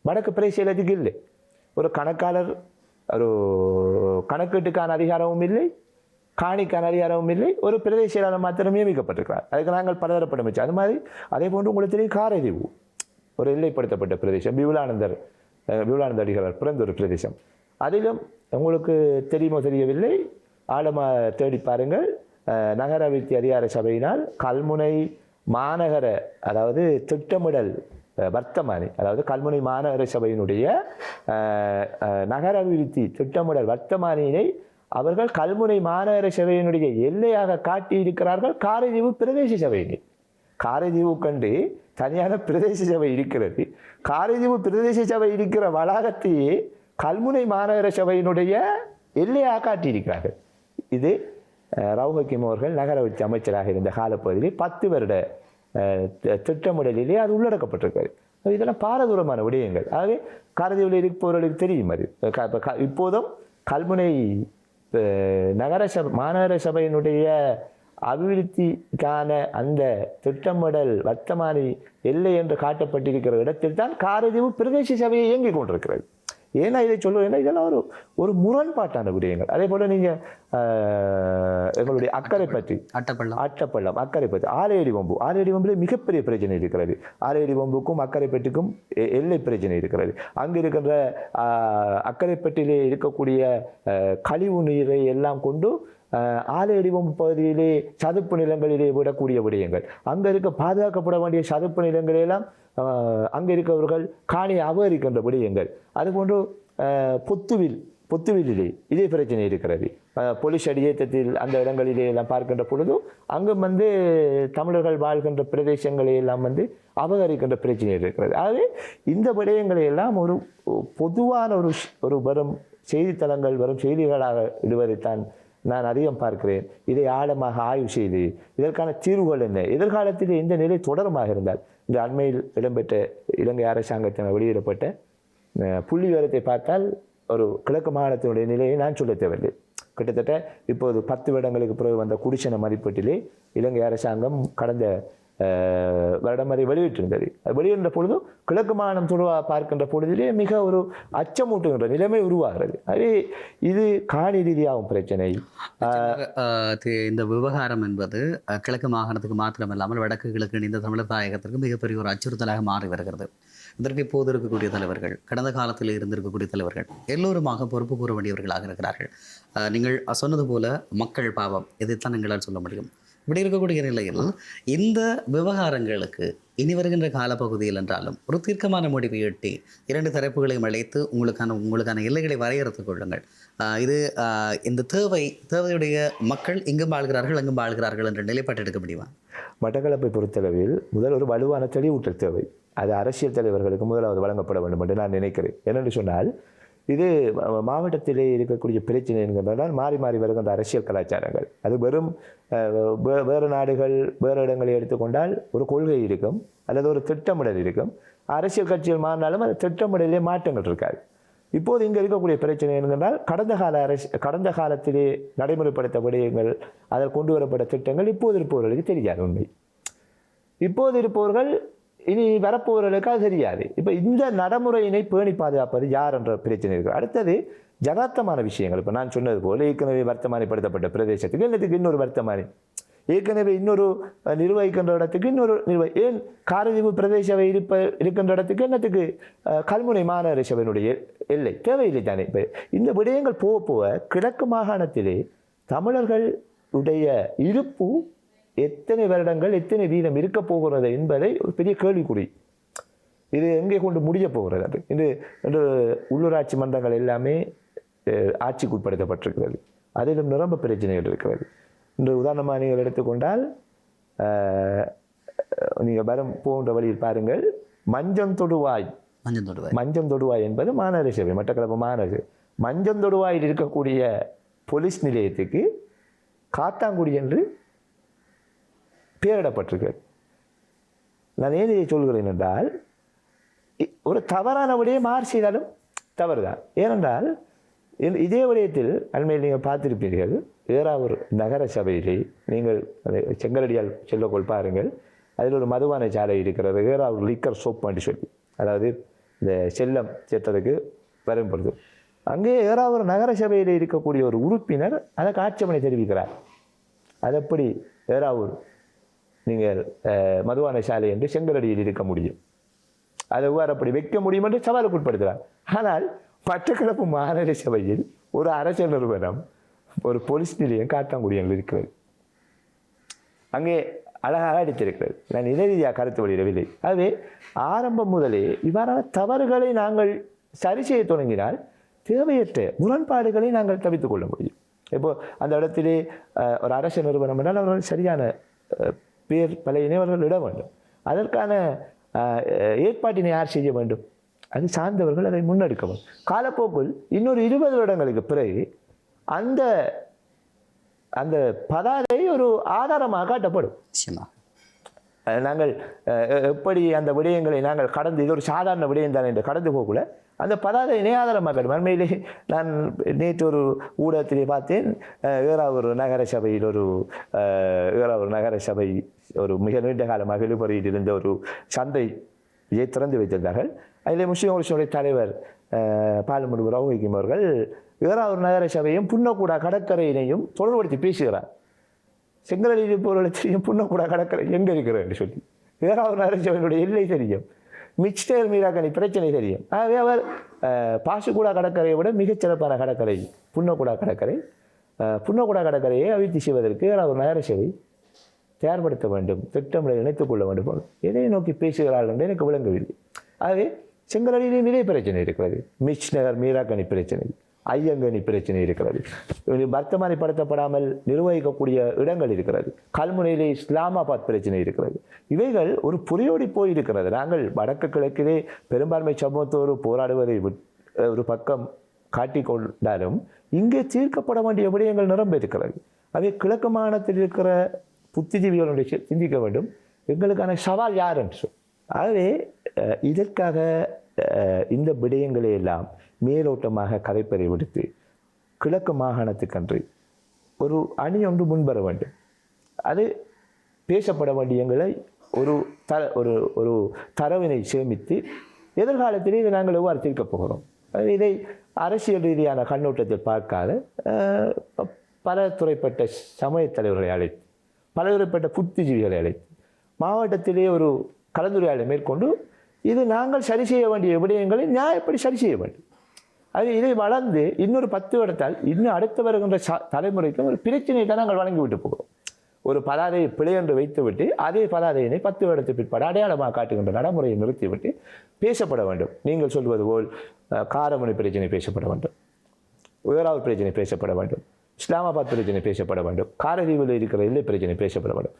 வடக்கு பிரதேசத்துக்கு இல்லை. ஒரு கணக்காளர் ஒரு கணக்கீட்டுக்கான அதிகாரமும் இல்லை, காணிக்கான அதிகாரமும் இல்லை. ஒரு பிரதேச செயலாளர் மாத்திரம் நியமிக்கப்பட்டிருக்கிறார். அதுக்கு நாங்கள் பலதரப்பட்ட அமைச்சர். அது மாதிரி அதே போன்று உங்களுக்கு தெரியும் காரைதீவு ஒரு எல்லைப்படுத்தப்பட்ட பிரதேசம். விபுலானந்த அடிகளார் பிறந்த ஒரு பிரதேசம். அதிலும் உங்களுக்கு தெரியுமோ தெரியவில்லை, ஆழமாக தேடி பாருங்கள். நகர அபிவிருத்தி அதிகார சபையினால் கல்முனை மாநகர, அதாவது திட்டமிடல் வர்த்தமானி, அதாவது கல்முனை மாநகர சபையினுடைய நகர அபிவிருத்தி திட்டமிடல் வர்த்தமானியினை அவர்கள் கல்முனை மாநகர சபையினுடைய எல்லையாக காட்டியிருக்கிறார்கள் காரைதீவு பிரதேச சபையினை. காரைதீவு கண்டு தனியான பிரதேச சபை இருக்கிறது. காரைதீவு பிரதேச சபை இருக்கிற வளாகத்தையே கல்முனை மாநகர சபையினுடைய எல்லையாக காட்டியிருக்கிறார்கள். இது ரவுஃப் ஹக்கீம் அவர்கள் நகர அபிவிருத்தி அமைச்சராக இருந்த காலப்பகுதியில் 10 வருட திட்டமிடலிலே அது உள்ளடக்கப்பட்டிருக்காரு. இதெல்லாம் பாரதூரமான விடயங்கள். ஆகவே காரைதீவில் இருப்பவர்களுக்கு தெரியும். அது இப்போதும் கல்முனை மாநகர சபையினுடைய அபிவிருத்திக்கான அந்த திட்டமிடல் வர்த்தமானி எல்லை என்று காட்டப்பட்டிருக்கிற இடத்தில் தான் காரைதீவு பிரதேச சபையை இயங்கிக் கொண்டிருக்கிறது. ஏன்னா இதை சொல்லுவேன்னா இதெல்லாம் ஒரு முரண்பாட்டான விடயங்கள். அதே போல நீங்கள் எங்களுடைய அக்கறை பற்றி அட்டப்பள்ளம் அக்கறை பற்றி ஆலையடி வம்பிலே மிகப்பெரிய பிரச்சனை இருக்கிறது. ஆலையடி வம்புக்கும் அக்கரைப்பட்டிக்கும் எல்லை பிரச்சனை இருக்கிறது. அங்கு இருக்கின்ற அக்கரைப்பட்டிலே இருக்கக்கூடிய கழிவு நீரை எல்லாம் கொண்டு ஆலையடிவம்பு பகுதியிலே சதுப்பு நிலங்களிலே விடக்கூடிய விடயங்கள், அங்கே இருக்க பாதுகாக்கப்பட வேண்டிய சதுப்பு நிலங்களெல்லாம் அங்கே இருக்கவர்கள் காணி அபகரிக்கின்ற விடயங்கள். அதுபோன்று பொத்துவிலே இதே பிரச்சனை இருக்கிறது. போலீஸ் அடியேற்றத்தில் அந்த இடங்களிலே எல்லாம் பார்க்கின்ற பொழுது அங்கும் தமிழர்கள் வாழ்கின்ற பிரதேசங்களை எல்லாம் அபகரிக்கின்ற பிரச்சனை இருக்கிறது. ஆகவே இந்த விடயங்களை எல்லாம் ஒரு பொதுவான ஒரு வரும் செய்தித்தளங்கள் வரும் செய்திகளாக இடுவதைத்தான் நான் அதிகம் பார்க்கிறேன். இதை ஆழமாக ஆய்வு செய்து இதற்கான தீர்வுகள் என்ன, எதிர்காலத்தில் எந்த நிலை தொடருமாக இருந்தால், இந்த அண்மையில் இடம்பெற்ற இலங்கை அரசாங்கத்தினால் வெளியிடப்பட்ட புள்ளி விவரத்தை பார்த்தால் ஒரு கிழக்கு மாகாணத்தினுடைய நிலையை நான் சொல்ல தேவையில்லை. கிட்டத்தட்ட இப்போது 10 வருடங்களுக்கு பிறகு வந்த குடிசன மதிப்பீட்டிலே இலங்கை அரசாங்கம் கடந்த வருடம் வரை வெளியிட்டிருந்தது. அது வெளியிட்ட பொழுது கிழக்கு மாகாணம் தொடர்பாக பார்க்கின்ற பொழுதிலே மிக ஒரு அச்சமூட்டுகின்ற நிலைமை உருவாகிறது. அது இது காணி ரீதியாகும் பிரச்சனை. இந்த விவகாரம் என்பது கிழக்கு மாகாணத்துக்கு மாத்திரமல்லாமல் வடக்கு கிழக்கு இணைந்த தமிழர் தாயகத்திற்கு மிகப்பெரிய ஒரு அச்சுறுத்தலாக மாறி வருகிறது. இதற்கு இப்போது இருக்கக்கூடிய தலைவர்கள், கடந்த காலத்தில் இருந்திருக்கக்கூடிய தலைவர்கள் எல்லோருமாக பொறுப்பு கூற வேண்டியவர்களாக இருக்கிறார்கள். நீங்கள் சொன்னது போல மக்கள் பாவம், இதைத்தான் எங்களால் சொல்ல முடியும். இப்படி இருக்கக்கூடிய நிலையில் இந்த விவகாரங்களுக்கு இனி வருகின்ற காலப்பகுதியில் என்றாலும் ஒரு தீர்க்கமான முடிவை எட்டி 2 தரப்புகளையும் அழைத்து உங்களுக்கான எல்லைகளை வரையறுத்துக் கொள்ளுங்கள். இது இந்த தேவையுடைய மக்கள் இங்கும் வாழ்கிறார்கள் அங்கும் வாழ்கிறார்கள் என்ற நிலைப்பாட்டு எடுக்க முடியுமா? மட்டக்களப்பை பொறுத்தளவில் முதல் ஒரு வலுவான தெளிவூட்டல் தேவை. அது அரசியல் தலைவர்களுக்கு முதலாவது வழங்கப்பட வேண்டும் என்று நான் நினைக்கிறேன். ஏனென்று சொன்னால் இது மாவட்டத்திலே இருக்கக்கூடிய பிரச்சனை என்கின்றனால் மாறி மாறி வருகின்ற அரசியல் கலாச்சாரங்கள். அது வெறும் வேறு நாடுகள் வேறு இடங்களை எடுத்துக்கொண்டால் ஒரு கொள்கை இருக்கும் அல்லது ஒரு திட்டமிடல் இருக்கும். அரசியல் கட்சிகள் மாறினாலும் அது திட்டமிடலே மாற்றங்கள் இருக்காது. இப்போது இங்கே இருக்கக்கூடிய பிரச்சனை என்கின்றால் கடந்த காலத்திலே நடைமுறைப்படுத்த விடயங்கள், அதில் கொண்டு வரப்பட்ட திட்டங்கள் இப்போது இருப்பவர்களுக்கு தெரியாது. உண்மை இப்போது இருப்பவர்கள் இனி வரப்போவர்களுக்கு அது தெரியாது. இப்போ இந்த நடைமுறையினை பேணி பாதுகாப்பது யார் என்ற பிரச்சனை இருக்குது. அடுத்தது யதார்த்தமான விஷயங்கள். இப்போ நான் சொன்னது போல் ஏற்கனவே வர்த்தமானிப்படுத்தப்பட்ட பிரதேசத்துக்கு என்னத்துக்கு இன்னொரு வர்த்தமானி, ஏற்கனவே இன்னொரு நிர்வகிக்கின்ற இடத்துக்கு இன்னொரு ஏன் காரதீவு பிரதேச சபை இருக்கின்ற இடத்துக்கு என்னத்துக்கு கல்முனை மாநகர சபையினுடைய எல்லை தேவையில்லை தானே. இப்போ இந்த விடயங்கள் போக போக கிழக்கு மாகாணத்திலே தமிழர்களுடைய இருப்பு எத்தனை வருடங்கள் எத்தனை வீதம் இருக்க போகிறது என்பதை ஒரு பெரிய கேள்விக்குறி. இது எங்கே கொண்டு முடிய போகிறது? அது இன்று உள்ளூராட்சி மன்றங்கள் எல்லாமே ஆட்சிக்கு உட்படுத்தப்பட்டிருக்கிறது. அதிலும் நிரம்ப பிரச்சனைகள் இருக்கிறது. இன்று உதாரணமாக நீங்கள் எடுத்துக்கொண்டால் நீங்கள் வரும் போன்ற வழியில் பாருங்கள், மஞ்சம் தொடுவாய் என்பது மாநகர சபை, மட்டக்களப்பு மாநகர சபை. மஞ்சம் தொடுவாயில் இருக்கக்கூடிய போலீஸ் நிலையத்துக்கு காத்தாங்குடி என்று பெயரிடப்பட்டிருக்கிறது. நான் ஏன் இதை சொல்கிறேன் என்றால், ஒரு தவறான விடையை மாறி செய்தாலும் தவறுதான். ஏனென்றால் இதே விடயத்தில் அண்மையில் நீங்கள் பார்த்திருப்பீர்கள், ஏறாவூர் நகர சபையிலே நீங்கள் செங்கலடியால் செல்லக்கோள் பாருங்கள், அதில் ஒரு மதுபான சாலை இருக்கிறது, ஏறாவூர் லிக்கர் சோப் என்று சொல்லி, அதாவது இந்த செல்லம் சேர்த்ததுக்கு வரும்பொழுது அங்கே ஏறாவூர் நகர சபையில் இருக்கக்கூடிய ஒரு உறுப்பினர் அதற்கு ஆட்சேபனை தெரிவிக்கிறார். அதப்படி ஏறாவூர் நீங்கள் மதுபான சாலை என்று செங்கலடியில் இருக்க முடியும், அதை எவ்வாறு அப்படி வைக்க முடியும் என்று சவாலுக்கு உட்படுத்துகிறார். ஆனால் மட்டக்களப்பு மாநகர சபையில் ஒரு அரசு நிறுவனம், ஒரு போலீஸ் நிலையம் காத்தாங்குடியில் இருக்கிறது, அங்கே அழகாக அடித்திருக்கிறது. நான் இன ரீதியாக கருத்து வெளியிடவில்லை. ஆகவே ஆரம்பம் முதலே இவ்வாறான தவறுகளை நாங்கள் சரி செய்ய தொடங்கினால் தேவையற்ற முரண்பாடுகளை நாங்கள் தவிர்த்துக் கொள்ள முடியும். இப்போ அந்த இடத்திலே ஒரு அரசு நிறுவனம் என்றால் அவர்கள் சரியான பேர் பல இணையவர்கள் இட வேண்டும். அதற்கான ஏற்பாட்டினை யார் செய்ய வேண்டும்? அது சார்ந்தவர்கள் அதை முன்னெடுக்க வேண்டும். காலப்போக்கில் இன்னொரு 20 வருடங்களுக்கு பிறகு அந்த அந்த பதாதை ஒரு ஆதாரமாக காட்டப்படும். நாங்கள் எப்படி அந்த விடயங்களை நாங்கள் கடந்து, இது ஒரு சாதாரண விடயம் தான் என்று கடந்து போகல, அந்த பதாதை இணையாதாரமாக காட்டும். உண்மையிலே நான் நேற்று ஒரு ஊடகத்திலே பார்த்தேன், ஏறாவூர் நகர சபையில் ஏறாவூர் நகர சபை ஒரு மிக நீண்ட காலமாக இழுபறியில் இருந்த ஒரு சந்தையை திறந்து வைத்திருந்தார்கள். அதிலே முஸ்லிம் கட்சியினுடைய தலைவர் பாலமுடு ரவுஹிக்கும் அவர்கள் ஏறாவூர் நகர சபையும் புன்னக்கூடா கடற்கரையினையும் தொடர்படுத்தி பேசுகிறார். செங்கலில் இருப்பவர்களுக்கு புன்னக்கூடா கடற்கரை எங்கே இருக்கிறது என்று சொல்லி, ஏறாவூர் நகர சபையினுடைய எல்லை தெரியும், மிக்ஸ்டர் மீராக்கணி பிரச்சனை தெரியும். ஆகவே அவர் பாசுக்கூடா கடற்கரையை விட மிகச்சிறப்பான கடற்கரை புன்னக்கூடா கடற்கரை. புன்னக்கூடா கடற்கரையை அபிவிருத்தி செய்வதற்கு ஏறாவூர் நகர சபை தயார்படுத்த வேண்டும், திட்டமிட இணைத்துக் கொள்ள வேண்டும். எதை நோக்கி பேசுகிறார்கள் என்று எனக்கு விளங்கவில்லை. ஆகவே செங்கலடியிலும் இதே பிரச்சனை இருக்கிறது. மிக்ஸ்நகர் மீராக்கணி பிரச்சனை, ஐயங்கனி பிரச்சனை இருக்கிறது, வர்த்தமானிப்படுத்தப்படாமல் நிர்வகிக்கக்கூடிய இடங்கள் இருக்கிறது, கல்முனையிலே இஸ்லாமாபாத் பிரச்சனை இருக்கிறது. இவைகள் ஒரு புரியோடி போயிருக்கிறது. நாங்கள் வடக்கு கிழக்கிலே பெரும்பான்மை சமூகத்தோடு போராடுவதை ஒரு பக்கம் காட்டிக்கொண்டாலும் இங்கே தீர்க்கப்பட வேண்டிய விடயங்கள் நிரம்ப இருக்கிறது. அவை கிழக்கு மாகாணத்தில் இருக்கிற புத்திஜீவிகளுடைய சிந்திக்க வேண்டும், எங்களுக்கான சவால் யார் என்று. ஆகவே இதற்காக இந்த விடயங்களை எல்லாம் மேலோட்டமாக கதைப்பதை விடுத்து கிழக்கு மாகாணத்துக்கன்று ஒரு அணி ஒன்று முன்வர வேண்டும். அது பேசப்பட வேண்டியங்களை ஒரு ஒரு தரவினை சேமித்து எதிர்காலத்திலே இதை நாங்கள் எவ்வாறு தீர்க்கப் போகிறோம். இதை அரசியல் ரீதியான கண்ணோட்டத்தில் பார்க்காத பல துறைப்பட்ட சமய தலைவர்களை அழைத்து, பலதுறைப்பட்ட புத்திஜீவிகளை அழைத்து மாவட்டத்திலே ஒரு கலந்துரையாடலை மேற்கொண்டு இது நாங்கள் சரி செய்ய வேண்டிய விடயங்களை நியாயப்படி சரி செய்ய வேண்டும். அது இதை வளர்ந்து இன்னொரு 10 வருடத்தால் இன்னும் அடுத்து வருகின்ற தலைமுறைக்கும் ஒரு பிரச்சனையை தான் நாங்கள் வழங்கிவிட்டு போகிறோம். ஒரு பதாதையை பிழை என்று வைத்துவிட்டு அதே பதாதையினை 10 வருடத்துக்கு பிற்பாடு அடையாளமாக காட்டுகின்ற நடைமுறையை நிறுத்திவிட்டு பேசப்பட வேண்டும். நீங்கள் சொல்வது போல் காரமணி பிரச்சனை பேசப்பட வேண்டும், உயராவூர் பிரச்சனை பேசப்பட வேண்டும், இஸ்லாமாபாத் பிரச்சனை பேசப்பட வேண்டும், காரதீவில் இருக்கிற எல்லை பிரச்சனை பேசப்பட வேண்டும்,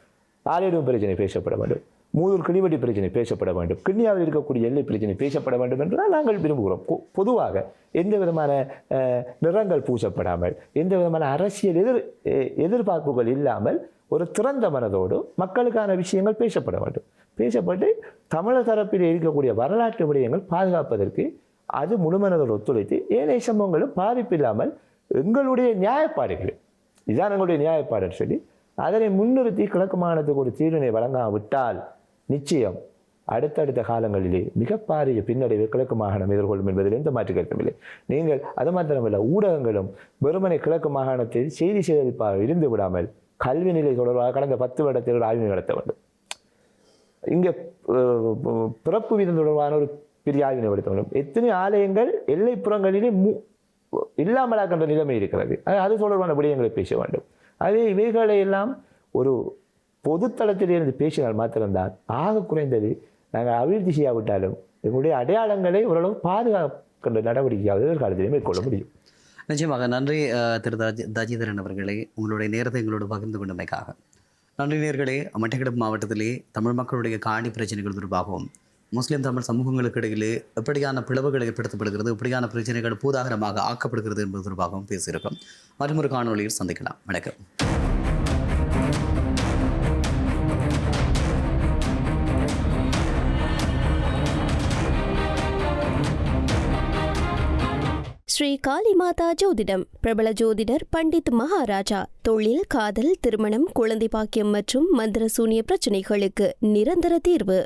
ஆலையிடும் பிரச்சனை பேசப்பட வேண்டும், மூதூர் கிளிவடி பிரச்சனை பேசப்பட வேண்டும், கிண்ணியாவில் இருக்கக்கூடிய எல்லை பிரச்சனை பேசப்பட வேண்டும் என்றுதான் நாங்கள் விரும்புகிறோம். பொதுவாக எந்த விதமான நிறங்கள் பூசப்படாமல், எந்த விதமான அரசியல் எதிர்பார்ப்புகள் இல்லாமல் ஒரு திறந்த மனதோடு மக்களுக்கான விஷயங்கள் பேசப்பட வேண்டும். பேசப்பட்டு தமிழர் தரப்பில் இருக்கக்கூடிய வரலாற்று விடயங்கள் பாதுகாப்பதற்கு அது முழுமனதோடு ஒத்துழைத்து ஏனைய சம்பவங்களும் பாதிப்பில்லாமல் எங்களுடைய நியாயப்பாடுகள் இதுதான் எங்களுடைய நியாயப்பாடுன்னு சொல்லி அதனை முன்னிறுத்தி கிழக்கு மாகாணத்துக்கு ஒரு தீர்வினை வழங்காவிட்டால் நிச்சயம் அடுத்தடுத்த காலங்களிலே மிக பாரிய பின்னடைவை கிழக்கு மாகாணம் எதிர்கொள்ளும் என்பதில் எந்த மாற்று கருத்துமில்லை. நீங்கள் அது மாத்திரமல்ல, ஊடகங்களும் வெறுமனை கிழக்கு மாகாணத்தில் செய்தி சேகரிப்பாக இருந்து விடாமல் கல்வி நிலை தொடர்பாக கடந்த 10 வருடத்தில் ஆய்வு நடத்த வேண்டும். இங்கே பிறப்பு வீதம் தொடர்பான ஒரு பெரிய ஆய்வினை நடத்த வேண்டும். எத்தனை ஆலயங்கள் எல்லைப்புறங்களிலே இல்லாமலாக்கின்ற நிலைமை இருக்கிறது, அது தொடர்பான விடயங்களை பேச வேண்டும். அதே இவைகளை எல்லாம் ஒரு பொதுத்தளத்திலிருந்து பேசினால் மாத்திரம்தான் ஆக குறைந்தது நாங்கள் அபிவிருத்தி செய்யாவிட்டாலும் எங்களுடைய அடையாளங்களை ஓரளவு பாதுகாக்கின்ற நடவடிக்கையாக எதிர்காலத்திலே மேற்கொள்ள முடியும். நிச்சயமாக நன்றி திரு தஜிதரன் அவர்களே, உங்களுடைய நேரத்தை எங்களோடு பகிர்ந்து கொண்டமைக்காக நன்றி. நேர்களே, மட்டக்களப்பு மாவட்டத்திலே தமிழ் மக்களுடைய காணி பிரச்சனைகள் தொடர்பாகவும் முஸ்லிம் தமிழ் சமூகங்களுக்கு இடையிலே எப்படியான பிளவுகள் ஏற்படுத்தப்படுகிறது, எப்படியான பிரச்சனைகள் பூதாகரமாக ஆக்கப்படுகிறது என்பது தொடர்பாகவும் பேசியிருக்கோம். மற்றொரு காணொலியில் சந்திக்கலாம். வணக்கம். ஸ்ரீ காளிமாதா ஜோதிடம். பிரபல ஜோதிடர் பண்டித் மகாராஜா. தொழில், காதல், திருமணம், குழந்தை பாக்கியம் மற்றும் மந்திர சூனிய பிரச்சனைகளுக்கு நிரந்தர தீர்வு.